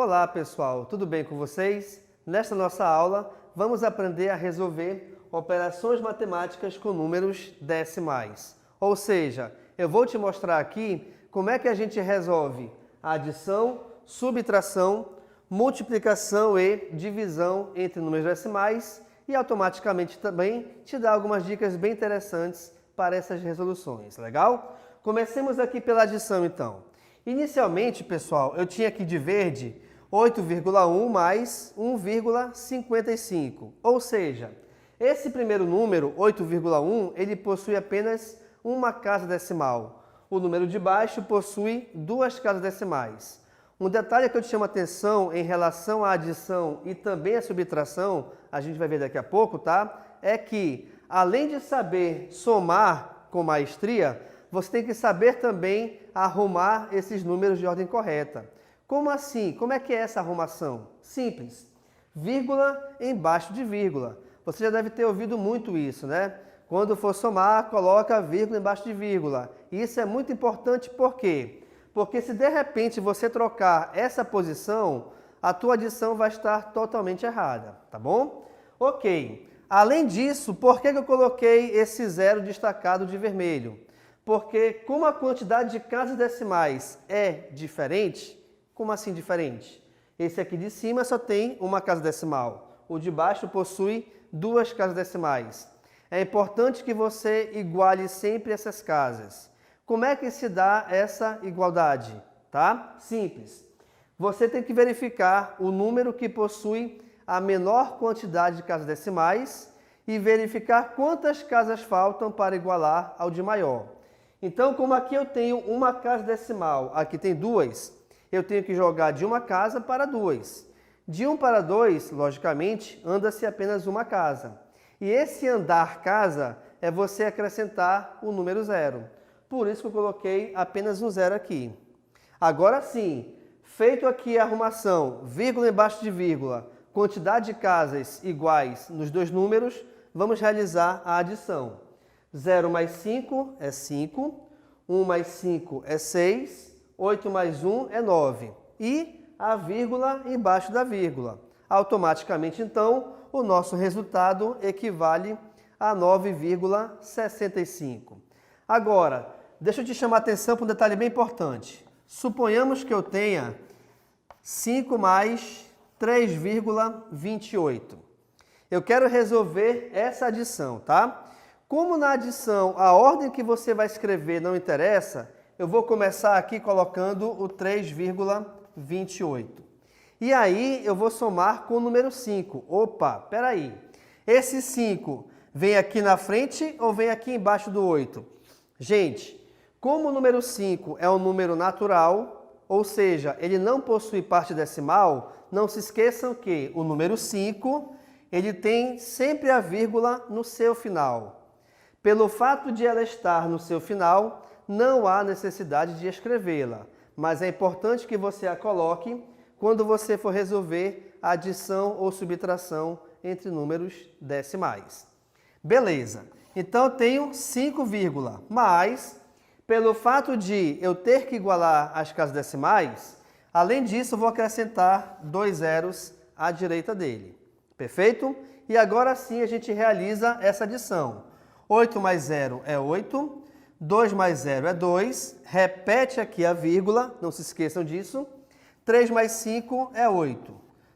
Olá pessoal, tudo bem com vocês? Nesta nossa aula, vamos aprender a resolver operações matemáticas com números decimais. Ou seja, eu vou te mostrar aqui como é que a gente resolve adição, subtração, multiplicação e divisão entre números decimais e automaticamente também te dar algumas dicas bem interessantes para essas resoluções, legal? Comecemos aqui pela adição então. Inicialmente, pessoal, eu tinha aqui de verde 8,1 mais 1,55. Ou seja, esse primeiro número, 8,1, ele possui apenas uma casa decimal. O número de baixo possui duas casas decimais. Um detalhe que eu te chamo a atenção em relação à adição e também à subtração, a gente vai ver daqui a pouco, tá? É que, além de saber somar com maestria, você tem que saber também arrumar esses números de ordem correta. Como assim? Como é que é essa arrumação? Simples. Vírgula embaixo de vírgula. Você já deve ter ouvido muito isso, né? Quando for somar, coloca vírgula embaixo de vírgula. Isso é muito importante por quê? Porque se de repente você trocar essa posição, a tua adição vai estar totalmente errada, tá bom? Ok. Além disso, por que eu coloquei esse zero destacado de vermelho? Porque como a quantidade de casas decimais é diferente, como assim diferente? Esse aqui de cima só tem uma casa decimal, o de baixo possui duas casas decimais. É importante que você iguale sempre essas casas. Como é que se dá essa igualdade? Tá? Simples. Você tem que verificar o número que possui a menor quantidade de casas decimais e verificar quantas casas faltam para igualar ao de maior. Então, como aqui eu tenho uma casa decimal, aqui tem duas, eu tenho que jogar de uma casa para duas. De 1 para 2, logicamente, anda-se apenas uma casa. E esse andar casa é você acrescentar o número zero. Por isso que eu coloquei apenas um zero aqui. Agora sim, feito aqui a arrumação, vírgula embaixo de vírgula, quantidade de casas iguais nos dois números, vamos realizar a adição. 0 mais 5 é 5, 1 mais 5 é 6, 8 mais 1 é 9. E a vírgula embaixo da vírgula. Automaticamente, então, o nosso resultado equivale a 9,65. Agora, deixa eu te chamar a atenção para um detalhe bem importante. Suponhamos que eu tenha 5 mais 3,28. Eu quero resolver essa adição, tá? Como na adição a ordem que você vai escrever não interessa, eu vou começar aqui colocando o 3,28. E aí eu vou somar com o número 5. Opa, peraí. Esse 5 vem aqui na frente ou vem aqui embaixo do 8? Gente, como o número 5 é um número natural, ou seja, ele não possui parte decimal, não se esqueçam que o número 5 ele tem sempre a vírgula no seu final. Pelo fato de ela estar no seu final, não há necessidade de escrevê-la, mas é importante que você a coloque quando você for resolver a adição ou subtração entre números decimais. Beleza, então eu tenho 5, mas pelo fato de eu ter que igualar as casas decimais, além disso eu vou acrescentar 2 zeros à direita dele. Perfeito? E agora sim a gente realiza essa adição. 8 mais 0 é 8, 2 mais 0 é 2, repete aqui a vírgula, não se esqueçam disso, 3 mais 5 é 8.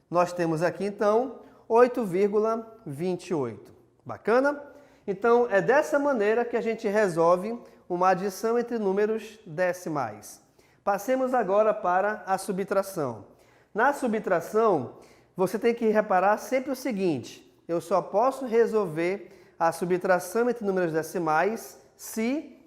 Nós temos aqui então 8,28. Bacana? Então é dessa maneira que a gente resolve uma adição entre números decimais. Passemos agora para a subtração. Na subtração, você tem que reparar sempre o seguinte, eu só posso resolver a subtração entre números decimais se,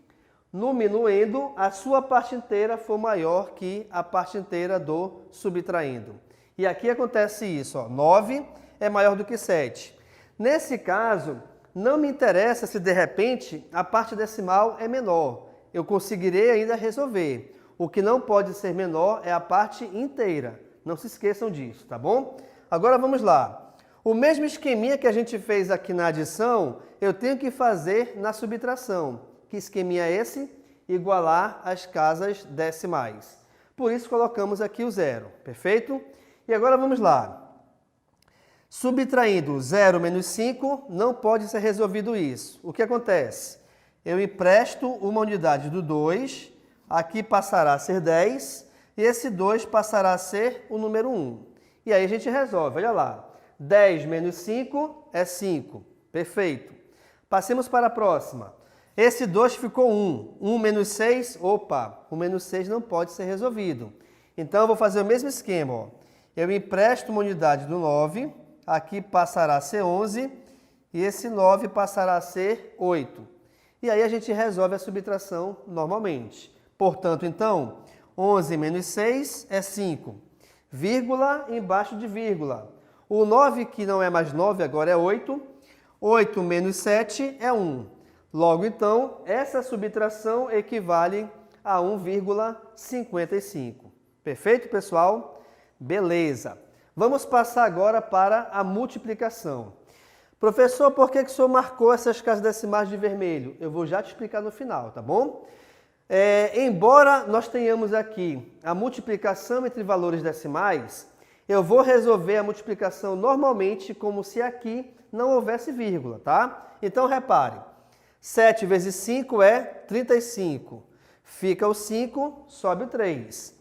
no minuendo, a sua parte inteira for maior que a parte inteira do subtraindo. E aqui acontece isso, ó, 9 é maior do que 7. Nesse caso, não me interessa se de repente a parte decimal é menor. Eu conseguirei ainda resolver. O que não pode ser menor é a parte inteira. Não se esqueçam disso, tá bom? Agora vamos lá. O mesmo esqueminha que a gente fez aqui na adição, eu tenho que fazer na subtração. Que esqueminha é esse? Igualar as casas decimais. Por isso colocamos aqui o zero, perfeito? E agora vamos lá. Subtraindo 0 menos 5, não pode ser resolvido isso. O que acontece? Eu empresto uma unidade do 2, aqui passará a ser 10, e esse 2 passará a ser o número 1. E aí a gente resolve, olha lá. 10 menos 5 é 5. Perfeito. Passemos para a próxima. Esse 2 ficou 1. 1 menos 6, opa, o menos 6 não pode ser resolvido. Então eu vou fazer o mesmo esquema, ó. Eu empresto uma unidade do 9, aqui passará a ser 11, e esse 9 passará a ser 8. E aí a gente resolve a subtração normalmente. Portanto, então, 11 menos 6 é 5. Vírgula embaixo de vírgula. O 9, que não é mais 9, agora é 8. 8 menos 7 é 1. Logo, então, essa subtração equivale a 1,55. Perfeito, pessoal? Beleza. Vamos passar agora para a multiplicação. Professor, por que o senhor marcou essas casas decimais de vermelho? Eu vou já te explicar no final, tá bom? Embora nós tenhamos aqui a multiplicação entre valores decimais, eu vou resolver a multiplicação normalmente como se aqui não houvesse vírgula, tá? Então, repare, 7 vezes 5 é 35. Fica o 5, sobe o 3.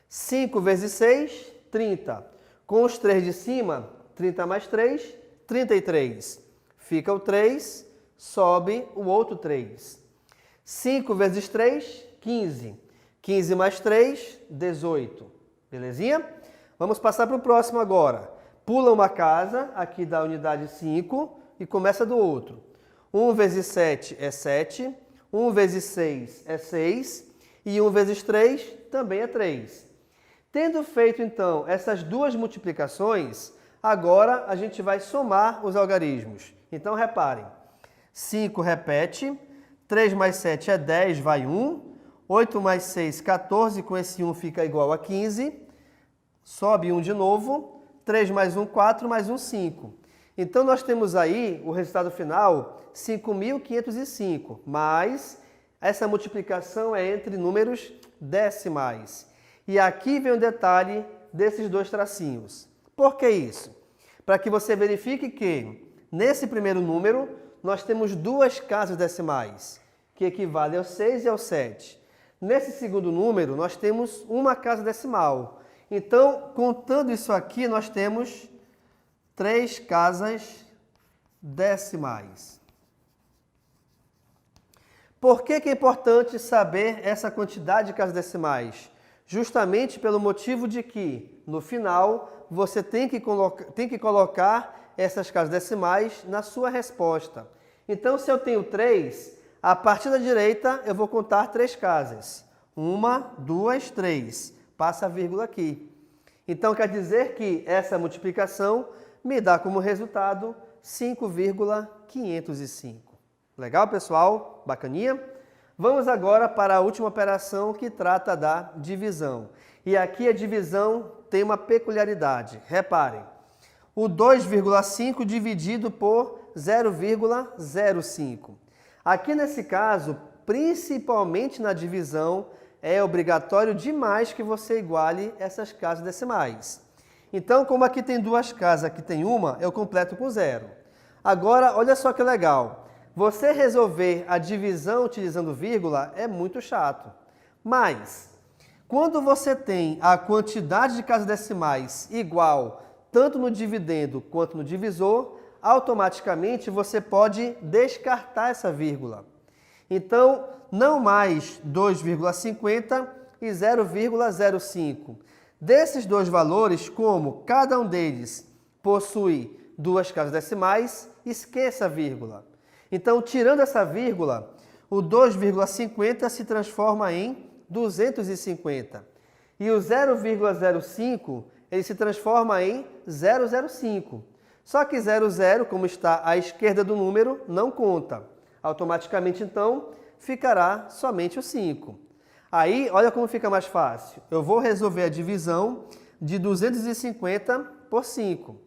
5 vezes 6, 30. Com os 3 de cima, 30 mais 3, 33. Fica o 3, sobe o outro 3. 5 vezes 3, 15. 15 mais 3, 18. Belezinha? Vamos passar para o próximo agora. Pula uma casa, aqui da unidade 5, e começa do outro. 1 vezes 7 é 7. 1 vezes 6 é 6. E 1 vezes 3 também é 3. Tendo feito, então, essas duas multiplicações, agora a gente vai somar os algarismos. Então, reparem. 5 repete. 3 mais 7 é 10, vai 1. 8 mais 6, 14, com esse 1 fica igual a 15. Sobe 1 de novo. 3 mais 1, 4, mais 1, 5. Então, nós temos aí o resultado final, 5.505, mas essa multiplicação é entre números decimais. E aqui vem o detalhe desses dois tracinhos. Por que isso? Para que você verifique que, nesse primeiro número, nós temos duas casas decimais, que equivalem ao 6 e ao 7. Nesse segundo número, nós temos uma casa decimal. Então, contando isso aqui, nós temos 3 casas decimais. Por que é importante saber essa quantidade de casas decimais? Justamente pelo motivo de que, no final, você tem que colocar essas casas decimais na sua resposta. Então, se eu tenho 3, a partir da direita eu vou contar 3 casas. 1, 2, 3. Passa a vírgula aqui. Então, quer dizer que essa multiplicação me dá como resultado 5,505. Legal, pessoal? Bacaninha? Vamos agora para a última operação que trata da divisão. E aqui a divisão tem uma peculiaridade. Reparem, o 2,5 dividido por 0,05. Aqui nesse caso, principalmente na divisão, é obrigatório demais que você iguale essas casas decimais. Então, como aqui tem duas casas, aqui tem uma, eu completo com 0. Agora, olha só que legal. Você resolver a divisão utilizando vírgula é muito chato. Mas, quando você tem a quantidade de casas decimais igual tanto no dividendo quanto no divisor, automaticamente você pode descartar essa vírgula. Então, não mais 2,50 e 0,05. Desses dois valores, como cada um deles possui duas casas decimais, esqueça a vírgula. Então, tirando essa vírgula, o 2,50 se transforma em 250. E o 0,05, ele se transforma em 0,05. Só que 00, como está à esquerda do número, não conta. Automaticamente, então, ficará somente o 5. Aí, olha como fica mais fácil. Eu vou resolver a divisão de 250 por 5.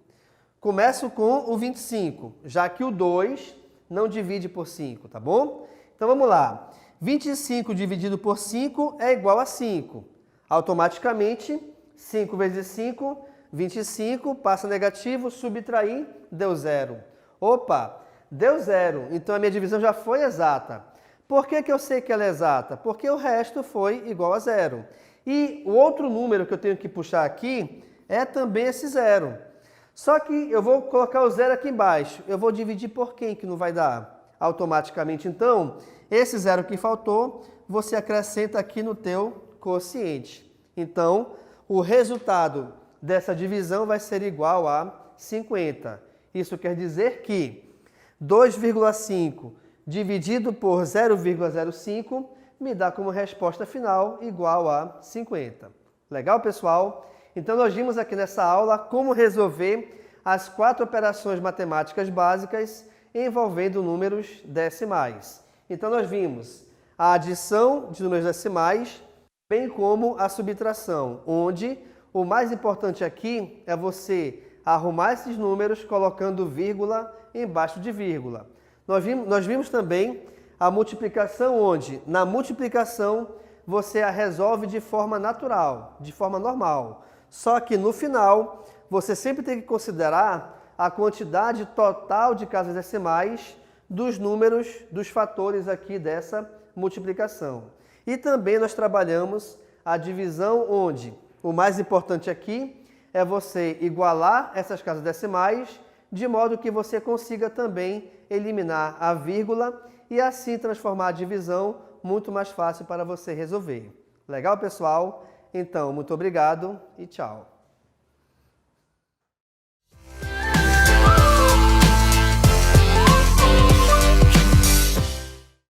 Começo com o 25, já que o 2 não divide por 5, tá bom? Então, vamos lá. 25 dividido por 5 é igual a 5. Automaticamente, 5 vezes 5, 25 passa negativo, subtrair, deu 0. Opa, deu 0, então a minha divisão já foi exata. Por que eu sei que ela é exata? Porque o resto foi igual a 0. E o outro número que eu tenho que puxar aqui é também esse 0. Só que eu vou colocar o 0 aqui embaixo. Eu vou dividir por quem que não vai dar? Automaticamente, então, esse 0 que faltou, você acrescenta aqui no teu quociente. Então, o resultado dessa divisão vai ser igual a 50. Isso quer dizer que 2,5 dividido por 0,05 me dá como resposta final igual a 50. Legal, pessoal? Então, nós vimos aqui nessa aula como resolver as 4 operações matemáticas básicas envolvendo números decimais. Então, nós vimos a adição de números decimais, bem como a subtração, onde o mais importante aqui é você arrumar esses números colocando vírgula embaixo de vírgula. Nós vimos também a multiplicação, onde na multiplicação você a resolve de forma natural, de forma normal. Só que no final, você sempre tem que considerar a quantidade total de casas decimais dos números, dos fatores aqui dessa multiplicação. E também nós trabalhamos a divisão, onde o mais importante aqui é você igualar essas casas decimais, de modo que você consiga também eliminar a vírgula e assim transformar a divisão muito mais fácil para você resolver. Legal, pessoal? Então, muito obrigado e tchau.